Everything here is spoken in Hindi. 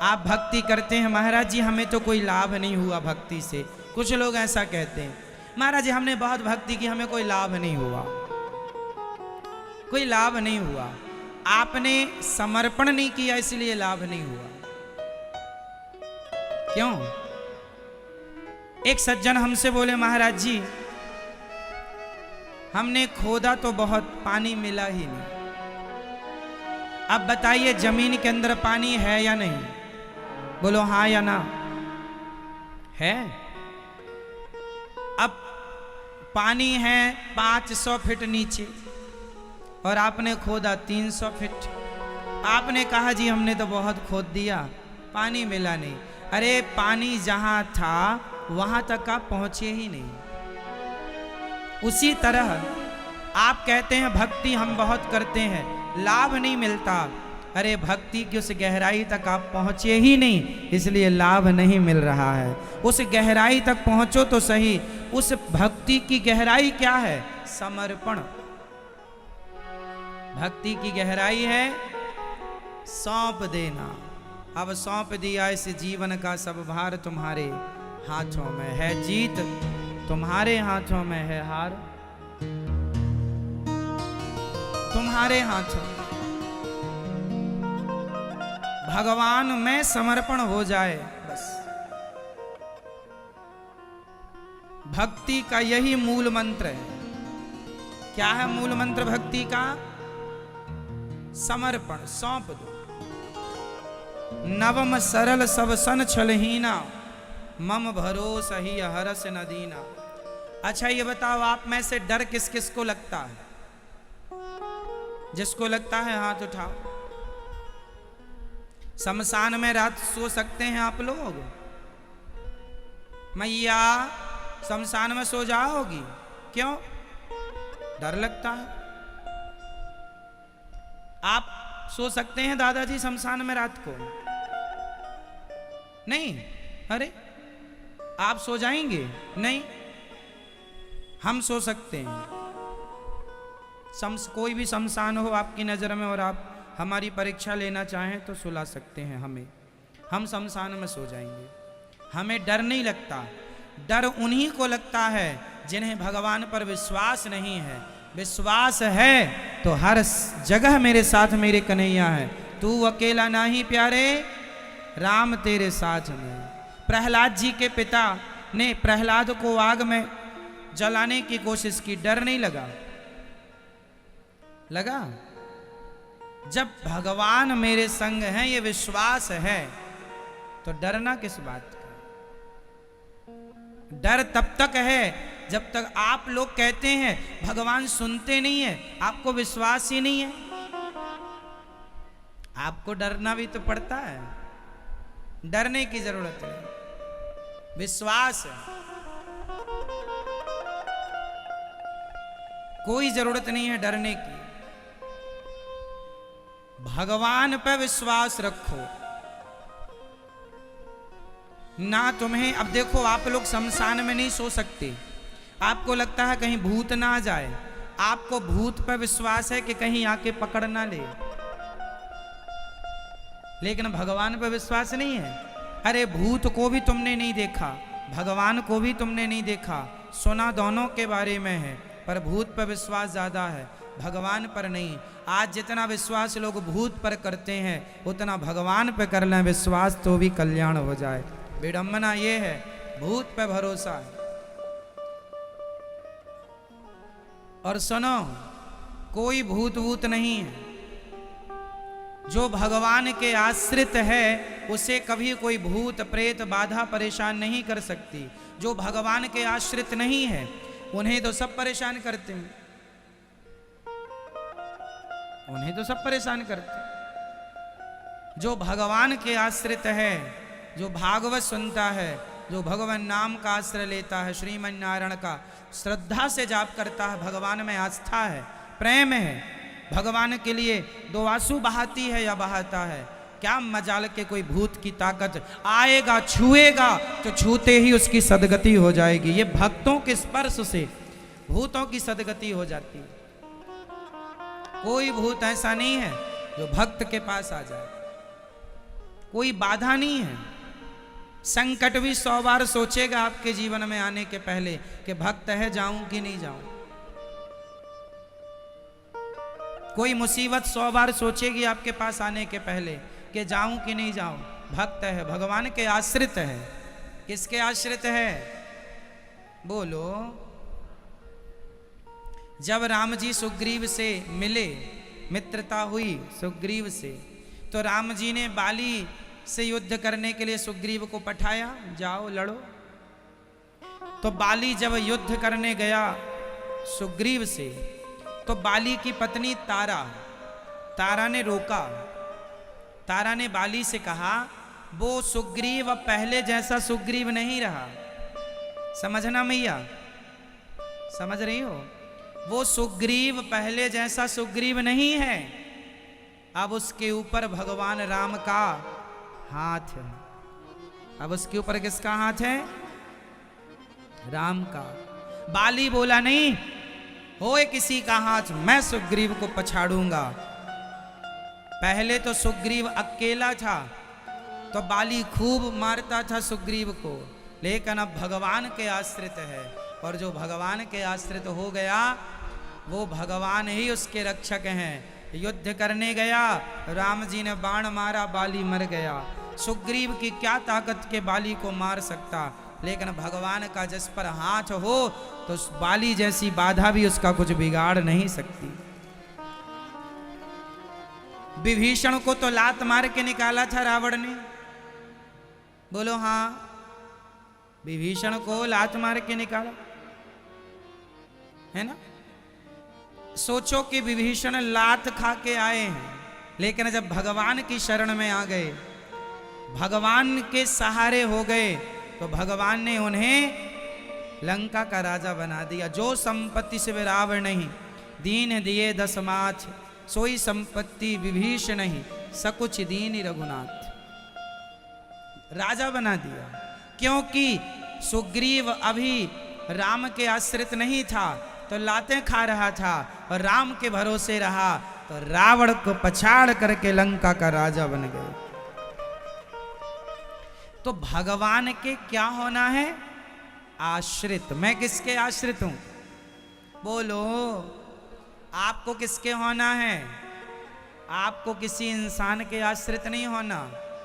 आप भक्ति करते हैं महाराज जी, हमें तो कोई लाभ नहीं हुआ भक्ति से। कुछ लोग ऐसा कहते हैं, महाराज जी हमने बहुत भक्ति की, हमें कोई लाभ नहीं हुआ, कोई लाभ नहीं हुआ। आपने समर्पण नहीं किया इसलिए लाभ नहीं हुआ। क्यों? एक सज्जन हमसे बोले, महाराज जी हमने खोदा तो बहुत, पानी मिला ही नहीं। अब बताइए जमीन के अंदर पानी है या नहीं? बोलो हाँ या ना है। अब पानी है 500 फीट नीचे और आपने खोदा 300 फीट। आपने कहा जी हमने तो बहुत खोद दिया, पानी मिला नहीं। अरे पानी जहां था वहां तक आप पहुंचे ही नहीं। उसी तरह आप कहते हैं भक्ति हम बहुत करते हैं, लाभ नहीं मिलता। अरे भक्ति की उस गहराई तक आप पहुंचे ही नहीं, इसलिए लाभ नहीं मिल रहा है। उस गहराई तक पहुंचो तो सही। उस भक्ति की गहराई क्या है? समर्पण। भक्ति की गहराई है सौंप देना। अब सौंप दिया इस जीवन का सब भार, तुम्हारे हाथों में है जीत, तुम्हारे हाथों में है हार, तुम्हारे हाथों। भगवान में समर्पण हो जाए बस। भक्ति का यही मूल मंत्र है। क्या है मूल मंत्र भक्ति का? समर्पण, सौंप दो। नवम सरल सब सन छलहीना, मम भरोस ही हरस न दीना। अच्छा ये बताओ, आप में से डर किस किस को लगता है? जिसको लगता है हाथ उठाओ। शमशान में रात सो सकते हैं आप लोग? मैया शमशान में सो जाओगी? क्यों? डर लगता है। आप सो सकते हैं दादाजी शमशान में रात को? नहीं। अरे आप सो जाएंगे? नहीं, हम सो सकते हैं। कोई भी शमशान हो आपकी नज़र में और आप हमारी परीक्षा लेना चाहें तो सुला सकते हैं हमें, हम शमशान में सो जाएंगे। हमें डर नहीं लगता। डर उन्हीं को लगता है जिन्हें भगवान पर विश्वास नहीं है। विश्वास है तो हर जगह मेरे साथ मेरे कन्हैया है। तू अकेला नहीं प्यारे, राम तेरे साथ में। प्रहलाद जी के पिता ने प्रहलाद को आग में जलाने की कोशिश की, डर नहीं लगा? लगा। जब भगवान मेरे संग हैं, ये विश्वास है, तो डरना किस बात का? डर तब तक है जब तक आप लोग कहते हैं भगवान सुनते नहीं है, आपको विश्वास ही नहीं है। आपको डरना भी तो पड़ता है। डरने की जरूरत है, विश्वास है। कोई जरूरत नहीं है डरने की। भगवान पर विश्वास रखो ना। तुम्हें अब देखो, आप लोग शमशान में नहीं सो सकते। आपको लगता है कहीं भूत ना आ जाए। आपको भूत पर विश्वास है कि कहीं आके पकड़ ना ले, लेकिन भगवान पर विश्वास नहीं है। अरे भूत को भी तुमने नहीं देखा, भगवान को भी तुमने नहीं देखा, सुना दोनों के बारे में है, पर भूत पर विश्वास ज्यादा है, भगवान पर नहीं। आज जितना विश्वास लोग भूत पर करते हैं उतना भगवान पर कर लें विश्वास, तो भी कल्याण हो जाए। विडंबना ये है, भूत पर भरोसा है। और सुनो, कोई भूत भूत नहीं है। जो भगवान के आश्रित है उसे कभी कोई भूत प्रेत बाधा परेशान नहीं कर सकती। जो भगवान के आश्रित नहीं है उन्हें तो सब परेशान करते हैं, उन्हें तो सब परेशान करते हैं। जो भगवान के आश्रित है, जो भागवत सुनता है, जो भगवान नाम का आश्रय लेता है, श्रीमन नारायण का श्रद्धा से जाप करता है, भगवान में आस्था है, प्रेम है, भगवान के लिए दो आंसू बहाती है या बहाता है, क्या मजाल के कोई भूत की ताकत आएगा, छुएगा तो छूते ही उसकी सदगति हो जाएगी। ये भक्तों के स्पर्श से भूतों की सदगति हो जाती है। कोई भूत ऐसा नहीं है जो भक्त के पास आ जाए। कोई बाधा नहीं है। संकट भी 100 बार सोचेगा आपके जीवन में आने के पहले कि भक्त है, जाऊं कि नहीं जाऊं। कोई मुसीबत 100 बार सोचेगी आपके पास आने के पहले कि जाऊं कि नहीं जाऊं। भक्त है, भगवान के आश्रित है। किसके आश्रित है? बोलो। जब राम जी सुग्रीव से मिले, मित्रता हुई सुग्रीव से, तो राम जी ने बाली से युद्ध करने के लिए सुग्रीव को पठाया, जाओ लड़ो। तो बाली जब युद्ध करने गया सुग्रीव से, तो बाली की पत्नी तारा ने रोका। तारा ने बाली से कहा, वो सुग्रीव अब पहले जैसा सुग्रीव नहीं रहा। समझना मैया, समझ रही हो? वो सुग्रीव पहले जैसा सुग्रीव नहीं है। अब उसके ऊपर भगवान राम का हाथ है। अब उसके ऊपर किसका हाथ है? राम का। बाली बोला, नहीं होए किसी का हाथ, मैं सुग्रीव को पछाड़ूंगा। पहले तो सुग्रीव अकेला था तो बाली खूब मारता था सुग्रीव को, लेकिन अब भगवान के आश्रित है, और जो भगवान के आश्रित हो गया वो भगवान ही उसके रक्षक हैं। युद्ध करने गया, राम जी ने बाण मारा, बाली मर गया। सुग्रीव की क्या ताकत के बाली को मार सकता, लेकिन भगवान का जिस पर हाथ हो तो बाली जैसी बाधा भी उसका कुछ बिगाड़ नहीं सकती। विभीषण को तो लात मार के निकाला था रावण ने। बोलो हाँ, विभीषण को लात मार के निकाला है ना। सोचो कि विभीषण लात खा के आए हैं, लेकिन जब भगवान की शरण में आ गए, भगवान के सहारे हो गए, तो भगवान ने उन्हें लंका का राजा बना दिया। जो संपत्ति से रावण नहीं, दीन दिए 10 माथ, सोई संपत्ति विभीषण नहीं, सकुच दीन रघुनाथ। राजा बना दिया, क्योंकि सुग्रीव अभी राम के आश्रित नहीं था तो लातें खा रहा था, और राम के भरोसे रहा तो रावण को पछाड़ करके लंका का राजा बन गए। तो भगवान के क्या होना है? आश्रित। मैं किसके आश्रित हूं? बोलो। आपको किसके होना है? आपको किसी इंसान के आश्रित नहीं होना।